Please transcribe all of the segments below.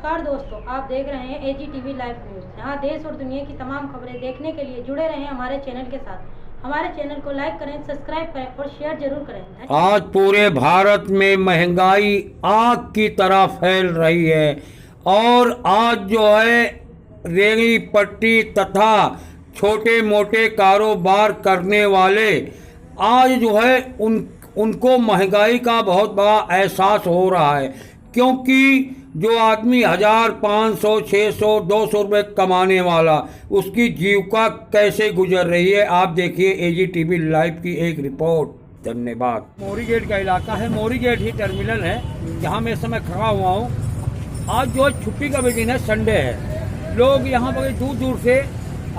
नमस्कार दोस्तों, आप देख रहे हैं AGTV लाइव न्यूज़। यहाँ देश और दुनिया की तमाम खबरें देखने के लिए जुड़े रहें हमारे चैनल के साथ। हमारे चैनल को लाइक करें, सब्सक्राइब करें और शेयर जरूर करें। आज पूरे भारत में महंगाई आग की तरह फैल रही है और आज जो है रेहड़ी पट्टी तथा छोटे मोटे कारोबार करने वाले आज जो है उनको महंगाई का बहुत बड़ा एहसास हो रहा है, क्योंकि जो आदमी 1000, 500, 600, 200 रुपये कमाने वाला उसकी जीविका कैसे गुजर रही है, आप देखिए AGTV लाइव की एक रिपोर्ट। धन्यवाद। मोरी गेट का इलाका है, मोरी गेट ही टर्मिनल है जहाँ मैं इस समय खड़ा हुआ हूँ। आज जो छुट्टी का भी दिन है, संडे है। लोग यहाँ बड़े दूर दूर से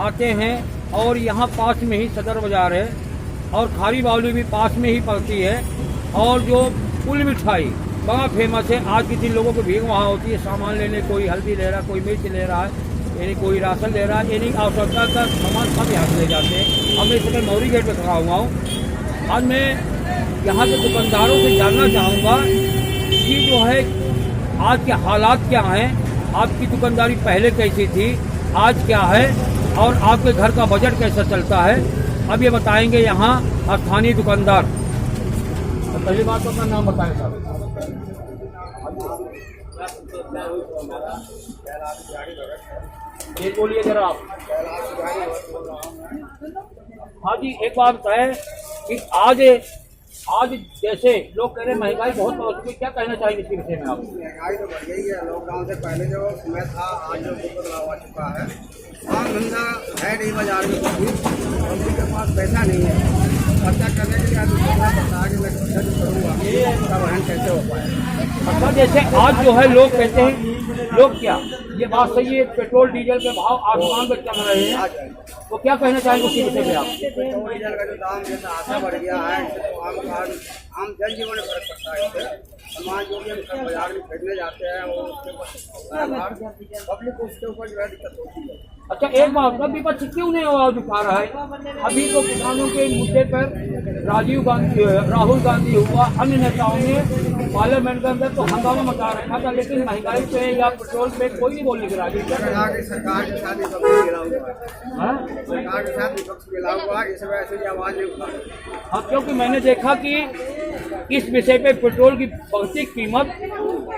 आते हैं और यहाँ पास में ही सदर बाजार है और खारी बावली भी पास में ही पड़ती है। और जो पुल मिठाई बड़ा फेमस है। आज के दिन लोगों की भीड़ वहाँ होती है सामान लेने, कोई हल्दी ले रहा है, कोई मिर्च ले रहा है, यानी कोई राशन ले रहा है, यानी आवश्यकता का सामान सब यहाँ से ले जाते हैं। अब मैं इस समय मोरी गेट पर खड़ा हुआ हूँ। आज मैं यहाँ के दुकानदारों से जानना चाहूँगा कि जो है आज के हालात क्या हैं, आपकी दुकानदारी पहले कैसी थी, आज क्या है और आपके घर का बजट कैसा चलता है, अब ये बताएंगे यहाँ स्थानीय दुकानदार। तो पहली बात तो अपना नाम बताएं साहब। ये बोलिए जरा आप। हाँ जी, एक बात है कि आज जैसे लोग कह रहे हैं महंगाई बहुत बढ़ चुकी है, क्या कहना चाहेंगे इसके विषय में आप? महंगाई तो बढ़ गई है। लॉकडाउन से पहले जो समय था, आज जो बदलाव आ चुका है। काम धंधा है नहीं बाजार में, किसी के पास पैसा नहीं है खर्चा करने के लिए। आज बता कि मैं खर्चा जो करूँगा उसका वहन कैसे हो पाए। अच्छा, जैसे आज जो है लोग कहते हैं, लोग क्या, ये बात सही है, पेट्रोल डीजल के भाव आसमान पर चल रहे हैं, तो क्या कहना चाहेंगे उसके विषय में आप? पेट्रोल डीजल का जो दाम जैसा आशा बढ़ गया है, इससे तो आम जनजीवन में फर्क पड़ता है। इससे समाज जो भी हम सब बाजार में खरीदने जाते हैं वो पब्लिक को उसके ऊपर जो है दिक्कत होती है। अच्छा, एक बात, कब विपक्ष क्यों नहीं आवाज उठा रहा है? अभी तो किसानों के मुद्दे पर राहुल गांधी हुआ, अन्य नेताओं ने पार्लियामेंट के अंदर तो हंगामा मचा रखा था, लेकिन महंगाई पे या पेट्रोल पे कोई नहीं बोलने के राजी। सरकार के साथ विपक्ष मिला हुआ है, सरकार के साथ विपक्ष मिला हुआ है, इस वजह से ये आवाज नहीं उठा। हाँ, क्योंकि मैंने देखा कि इस विषय पे पेट्रोल की बढ़ती कीमत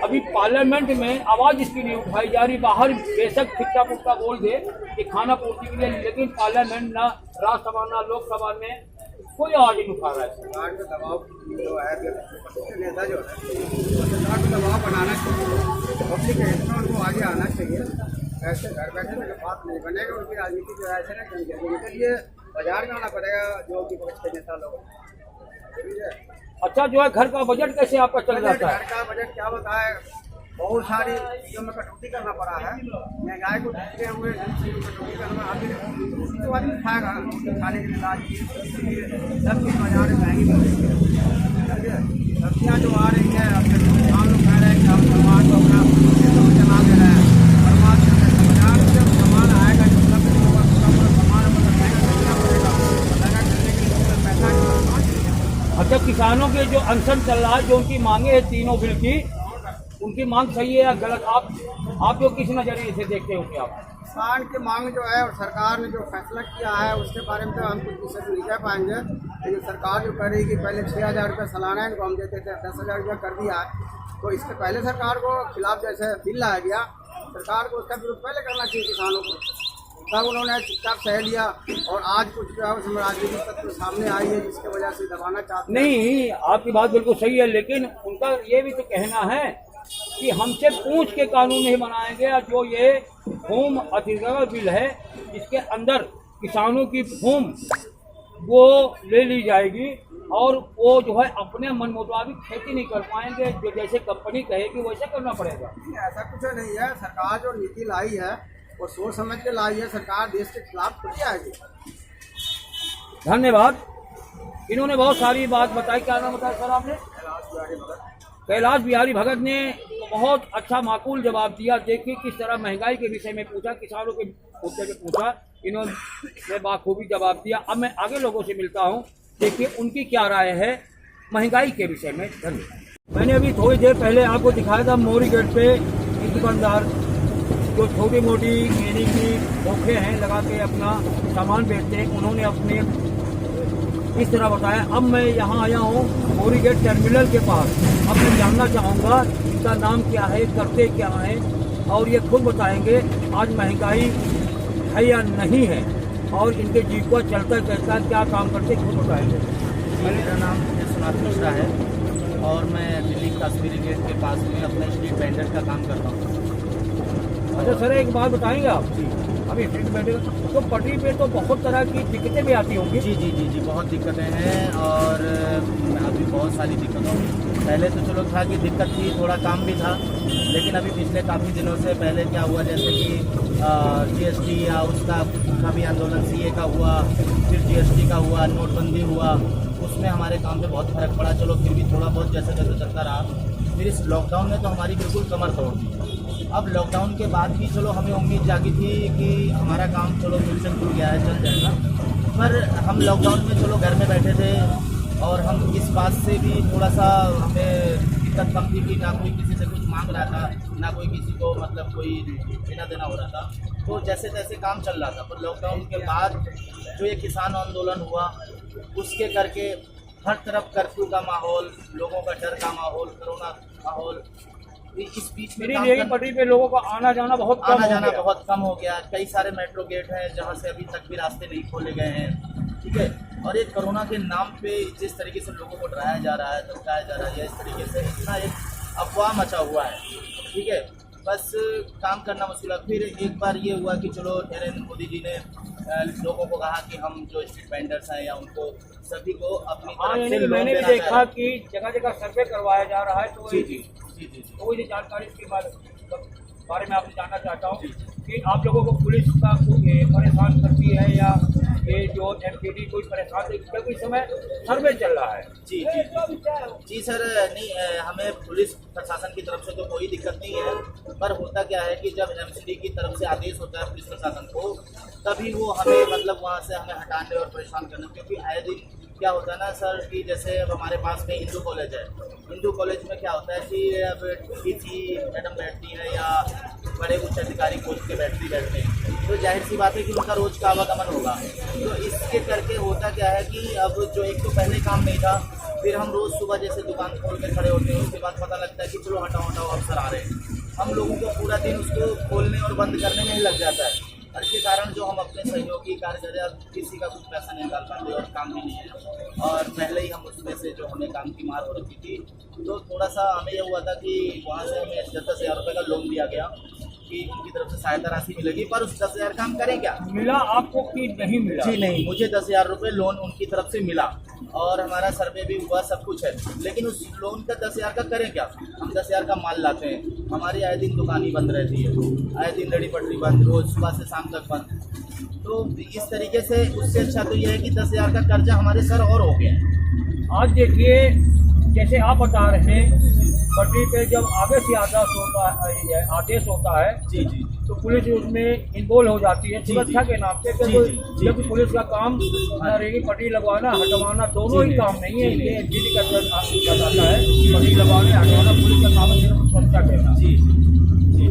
अभी पार्लियामेंट में आवाज इसकी नहीं उठाई जा रही। बाहर बेशक फिक्का फुक्का बोल दे कि खाना पूर्ति के लिए, लेकिन पार्लियामेंट ना राज्यसभा ना लोकसभा में कोई आवाज नहीं उठा रहा है। सरकार का दबाव जो है, नेता जो है सरकार को दबाव बनाना चाहिए, पब्लिक है उनको आगे आना चाहिए। ऐसे घर बैठे तो बात नहीं बनेगा, उनकी राजनीति जो है ऐसे ना चल जाएगी। इसके लिए बाजार में आना पड़ेगा जो कि विपक्ष के नेता लोग, ठीक है। अच्छा, जो है घर का बजट कैसे आपका चल जाता है? घर का बजट क्या बताए, बहुत सारी चीज़ों में कटौती करना पड़ा है। महंगाई को देखते हुए कटौती करना, आगे तो आदमी खाएगा, खाने के लिए सब चीज़ बाजार में महंगी बढ़ रही है। सब्जियाँ जो आ रही है, अब हम लोग कह रहे हैं कि हम सामान को अपना चला दे रहे हैं, बर्बाद कर रहे हैं। बाजार में जब सामान आएगा, जब सब पूरा सामान महंगा पड़ेगा, लगा करने के लिए पैसा नहीं। अच्छा, किसानों के जो अनशन चल रहा है, जो उनकी मांगे है तीनों बिल की, उनकी मांग सही है या गलत? आप जो किस नजरिए से देखते हो क्या? किसान की मांग जो है और सरकार ने जो फैसला किया है उसके बारे में तो हम कुछ विशेष नहीं कह पाएंगे, लेकिन सरकार जो कर रही कि पहले 6000 रुपये सालाना इनको हम देते थे, 10,000 रुपया कर दिया है। तो इसके पहले सरकार को खिलाफ जैसे बिल लाया गया, सरकार को उसका विरोध पहले करना चाहिए किसानों को, तब उन्होंने चुपचाप सह लिया। और आज कुछ जो है उसमें राजनीतिक तत्व सामने आई है जिसकी वजह से दबाना चाहते हैं। नहीं, आपकी बात बिल्कुल सही है, लेकिन उनका ये भी तो कहना है कि हमसे पूछ के कानून नहीं बनाएंगे। जो ये भूमि अधिग्रहण बिल है, इसके अंदर किसानों की भूमि वो ले ली जाएगी और वो जो है अपने मन मुताबिक खेती नहीं कर पाएंगे, जो जैसे कंपनी कहेगी वैसे करना पड़ेगा। ऐसा कुछ नहीं है, सरकार जो नीति लाई है वो सोच समझ के लाई है। सरकार देश के खिलाफ खुद आएगी। धन्यवाद। इन्होंने बहुत सारी बात बताई। क्या नाम बताया सर आपने? कैलाश बिहारी भगत ने बहुत अच्छा माकूल जवाब दिया। देखिए किस तरह महंगाई के विषय में पूछा, किसानों के मुद्दे पे पूछा, इन्होंने बाखूबी जवाब दिया। अब मैं आगे लोगों से मिलता हूँ, देखिए उनकी क्या राय है महंगाई के विषय में। धन्यवाद। मैंने अभी थोड़ी देर पहले आपको दिखाया था मोरी गेट पे ये दुकानदार जो छोटी मोटी यानी कि धोखे हैं लगा के अपना सामान बेचते हैं, उन्होंने अपने इस तरह बताया। अब मैं यहाँ आया हूँ बोरी गेट टर्मिनल के पास। अब मैं जानना चाहूँगा इनका नाम क्या है, करते क्या हैं, और ये खुद बताएंगे आज महंगाई है या नहीं है, और इनके जीविका चलता कैसा, क्या काम करते खुद बताएंगे। मेरा नाम विश्वनाथ मिश्रा है और मैं दिल्ली कश्मीरी गेट के पास में अपने स्ट्रीट वेंडर का काम करता हूँ। अच्छा सर, एक बात बताएंगे आप जी, अभी स्ट्रीट वेंडर तो पटरी पे तो बहुत तरह की दिक्कतें भी आती होंगी। जी जी जी जी बहुत दिक्कतें हैं और अभी बहुत सारी दिक्कतें होंगी। पहले तो चलो था कि दिक्कत थी, थोड़ा काम भी था, लेकिन अभी पिछले काफ़ी दिनों से पहले क्या हुआ, जैसे कि GST या उसका भी आंदोलन CA का हुआ, फिर GST का हुआ, नोटबंदी हुआ, उसमें हमारे काम पे बहुत फर्क पड़ा। चलो फिर भी थोड़ा बहुत जैसे जैसे चलता रहा। फिर इस लॉकडाउन ने तो हमारी बिल्कुल कमर तोड़ दी। अब लॉकडाउन के बाद भी चलो हमें उम्मीद जागी थी कि हमारा काम चलो फिर से खुल गया है, चल जाएगा, पर हम लॉकडाउन में चलो घर में बैठे थे और हम इस बात से भी थोड़ा सा हमें दिक्कत कम थी कि ना कोई किसी से कुछ मांग रहा था, ना कोई किसी को मतलब कोई लेना देना हो रहा था, तो जैसे तैसे काम चल रहा था। पर लॉकडाउन के बाद जो ये किसान आंदोलन हुआ, उसके करके हर तरफ कर्फ्यू का माहौल, लोगों का डर का माहौल, कोरोना माहौल, इस बीच में पटरी पे लोगों का आना जाना बहुत कम हो गया। कई सारे मेट्रो गेट हैं जहाँ से अभी तक भी रास्ते नहीं खोले गए हैं, ठीक है। और ये कोरोना के नाम पे जिस तरीके से लोगों को डराया जा रहा है, धमकाया जा रहा है, इस तरीके से इतना एक अफवाह मचा हुआ है, ठीक है। बस काम करना मुश्किल है। फिर एक बार ये हुआ कि चलो नरेंद्र मोदी जी ने लोगों को कहा कि हम जो स्ट्रीट वेंडर्स हैं या उनको सभी को अपनी तरफ से मैंने भी देखा कि जगह जगह सर्वे करवाया जा रहा है। तो जी जी जी जी तो ये जानकारी के बारे में आपसे जानना चाहता हूँ कि आप लोगों को पुलिस का परेशान करती है या ये जो MPD कोई परेशान, क्योंकि इस समय सर्वे चल रहा है। जी जी जी सर, नहीं हमें पुलिस प्रशासन की तरफ से तो कोई दिक्कत नहीं है, पर होता क्या है कि जब MCD की तरफ से आदेश होता है पुलिस प्रशासन को, तभी वो हमें मतलब वहाँ से हमें हटाने और परेशान करने। क्योंकि आए दिन क्या होता है ना सर कि जैसे अब हमारे पास में हिंदू कॉलेज है, हिंदू कॉलेज में क्या होता है कि अब DC मैडम बैठती है या बड़े उच्च अधिकारी पोस्ट के बैठते हैं, तो जाहिर सी बात है कि उनका रोज़ का आवागमन होगा। तो इसके करके होता क्या है कि अब जो एक तो पहले काम नहीं था, फिर हम रोज़ सुबह जैसे दुकान खोल के खड़े होते हैं, उसके बाद पता लगता है कि चलो हटाओ अफसर आ रहे हैं, हम लोगों को पूरा दिन उसको खोलने और बंद करने में ही लग जाता है। इसके कारण जो हम अपने सहयोगी कार्य करें, अब किसी का कुछ पैसा नहीं निकाल पाते और काम भी नहीं है, और पहले ही हम उसमें से जो हमें काम की मार हो रखी थी, तो थोड़ा सा हमें यह हुआ था कि वहाँ से हमें 10,000 रुपये का लोन दिया गया कि उनकी तरफ से सहायता राशि मिलेगी, पर उस 10,000 का हम करें क्या। मिला आपको कि नहीं मिला? जी नहीं, मुझे 10,000 रुपये लोन उनकी तरफ से मिला और हमारा सर्वे भी हुआ, सब कुछ है, लेकिन उस लोन का 10,000 का करें क्या। हम 10,000 का माल लाते हैं, हमारी आए दिन दुकान ही बंद रहती है, आए दिन लड़ी पटरी बंद, रोज सुबह से शाम तक बंद। तो इस तरीके से उससे अच्छा तो यह है कि 10,000 का कर्जा हमारे सर और हो गया। आज देखिए जैसे आप बता रहे हैं, पटरी पे जब आगे से आदेश होता है जी जी, तो पुलिस उसमें इन्वॉल्व हो जाती है सुरक्षा के नाम पे। जब पुलिस का काम रेगी पटरी लगवाना हटवाना दोनों ही काम नहीं है, ये MCD का जाता है, पटरी लगवाने हटवाना पुलिस का काम है, सिर्फ सुरक्षा देना। जी जी,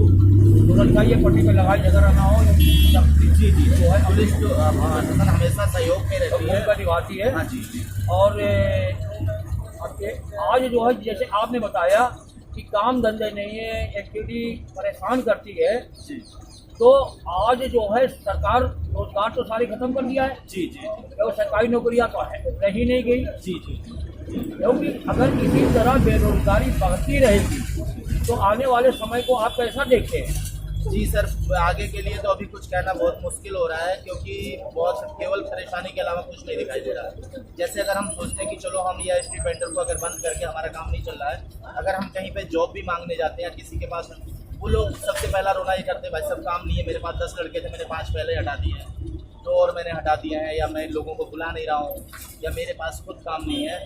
सुरक्षा ये पटरी पे लगाई झगड़ा ना हो, जी जी, जो है पुलिस तो हमेशा सहयोग में रहती है, भूमिका निभाती है। हाँ जी जी। और आज जो है जैसे आपने बताया कि काम धंधे नहीं है, MCD परेशान करती है, तो आज जो है सरकार रोजगार तो सारी खत्म कर दिया है। जी जी, और सरकारी नौकरियां तो रही नहीं गई। जी जी, क्योंकि अगर इसी तरह बेरोजगारी बढ़ती रहेगी तो आने वाले समय को आप कैसा देखते हैं? जी सर, आगे के लिए तो अभी कुछ कहना बहुत मुश्किल हो रहा है, क्योंकि बहुत केवल परेशानी के अलावा कुछ नहीं दिखाई दे रहा है। जैसे अगर हम सोचते हैं कि चलो हम यह स्ट्रीट वेंडर को अगर बंद करके हमारा काम नहीं चल रहा है, अगर हम कहीं पे जॉब भी मांगने जाते हैं किसी के पास, वो लोग सबसे पहला रोना ही करते हैं, भाई सब काम नहीं है, मेरे पास 10 लड़के थे, मैंने 5 पहले हटा दिए हैं, 2 और मैंने हटा दिए हैं, या मैं लोगों को बुला नहीं रहा हूँ, या मेरे पास खुद काम नहीं है।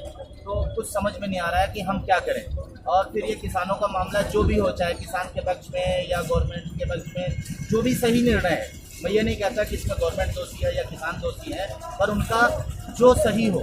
तो कुछ समझ में नहीं आ रहा है कि हम क्या करें। और फिर ये किसानों का मामला जो भी हो, चाहे किसान के पक्ष में या गवर्नमेंट के पक्ष में, जो भी सही निर्णय है, मैं ये नहीं कहता कि इसमें गवर्नमेंट दोषी है या किसान दोषी है, पर उनका जो सही हो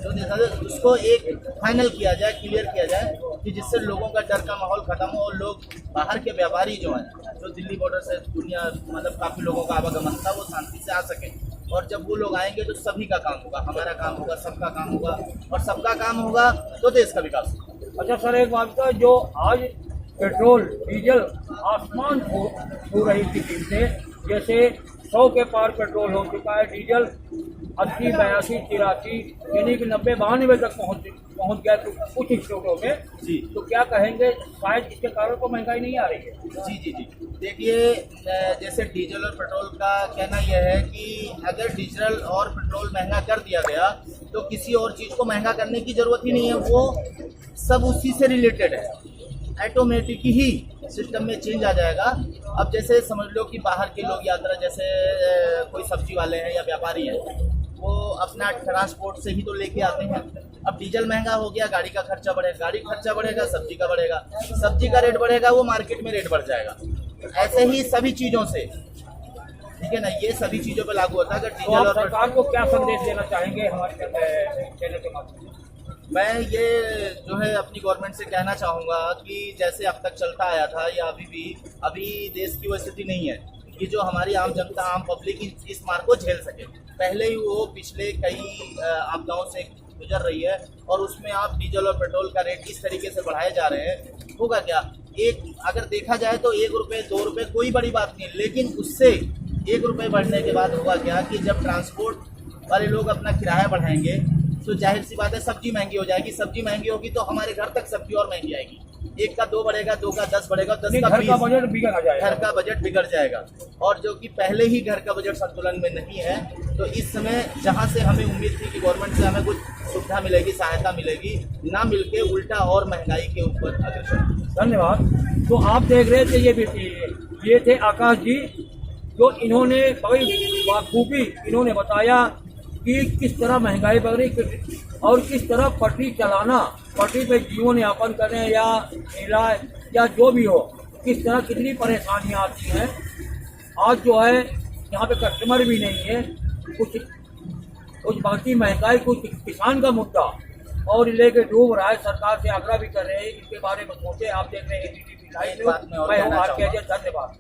जो उसको एक फाइनल किया जाए, क्लियर किया जाए कि जिससे लोगों का डर का माहौल खत्म हो और लोग बाहर के व्यापारी जो हैं, जो दिल्ली बॉर्डर से दुनिया मतलब काफ़ी लोगों का आवागमन था, वो शांति से आ सके। और जब वो लोग आएंगे तो सभी का काम होगा, हमारा काम होगा, सबका काम होगा, और सबका काम होगा तो देश का विकास होगा। अच्छा सर, एक बात का, जो आज पेट्रोल डीजल आसमान छू रही थी कीमतें, जैसे 100 के पार पेट्रोल हो चुका है, डीजल 80, 82, 83 यानी कि 90, 92 तक पहुंच गया तो कुछ स्टोरों में जी। तो क्या कहेंगे, शायद इसके कारण तो महंगाई नहीं आ रही है? जी जी जी, देखिए जैसे डीजल और पेट्रोल का कहना यह है कि अगर डीजल और पेट्रोल महंगा कर दिया गया तो किसी और चीज़ को महंगा करने की ज़रूरत ही नहीं है, वो सब उसी से रिलेटेड है, ऑटोमेटिक ही सिस्टम में चेंज आ जाएगा। अब जैसे समझ लो कि बाहर के लोग यात्रा, जैसे कोई सब्जी वाले हैं या व्यापारी हैं, वो अपना ट्रांसपोर्ट से ही तो लेके आते हैं। अब डीजल महंगा हो गया, गाड़ी का खर्चा बढ़ेगा, गाड़ी खर्चा बढ़ेगा, सब्जी का बढ़ेगा, सब्जी का रेट बढ़ेगा, वो मार्केट में रेट बढ़ जाएगा। ऐसे ही सभी चीज़ों से, ठीक है ना, ये सभी चीज़ों पे लागू होता है। अगर तो डीजल आप और सरकार को क्या संदेश देना चाहेंगे हमारे चैनल के माध्यम से? मैं ये जो है अपनी गवर्नमेंट से कहना चाहूँगा कि जैसे अब तक चलता आया था या अभी देश की वो स्थिति नहीं है कि जो हमारी आम जनता, आम पब्लिक इस मार को झेल सके। पहले ही वो पिछले कई आपदाओं से गुजर रही है और उसमें आप डीजल और पेट्रोल का रेट इस तरीके से बढ़ाए जा रहे हैं, होगा क्या? अगर देखा जाए तो 1 रुपये 2 रुपये कोई बड़ी बात नहीं, लेकिन उससे 1 रुपये बढ़ने के बाद होगा क्या कि जब ट्रांसपोर्ट वाले लोग अपना किराया बढ़ाएंगे तो जाहिर सी बात है सब्जी महंगी हो जाएगी। सब्जी महंगी होगी तो हमारे घर तक सब्जी और महंगी आएगी। 1 का 2 बढ़ेगा, 2 का 10 बढ़ेगा, 10 का 20, बजट बिगड़ जाएगा, घर का बजट बिगड़ जाएगा। और जो कि पहले ही घर का बजट संतुलन में नहीं है, तो इस समय जहां से हमें उम्मीद थी कि गवर्नमेंट से हमें कुछ सुविधा मिलेगी, सहायता मिलेगी, ना मिलके उल्टा और महंगाई के ऊपर अग्रसर। धन्यवाद। तो आप देख रहे थे, ये थे आकाश जी, जो इन्होंने बड़ी बाखूबी इन्होंने बताया कि किस तरह महंगाई बढ़ रही और किस तरह पटरी चलाना, पटरी पे जीवन यापन करें या मेला या जो भी हो, किस तरह कितनी परेशानियां आती हैं। आज जो है यहाँ पे कस्टमर भी नहीं है, कुछ बाकी महंगाई, कुछ किसान का मुद्दा और लेके डूब रहा है। सरकार से आग्रह भी कर रहे हैं इसके बारे में सोचे। आप देख रहे हैं AGTV लाइव। मैं हूँ RK अजय, धन्यवाद।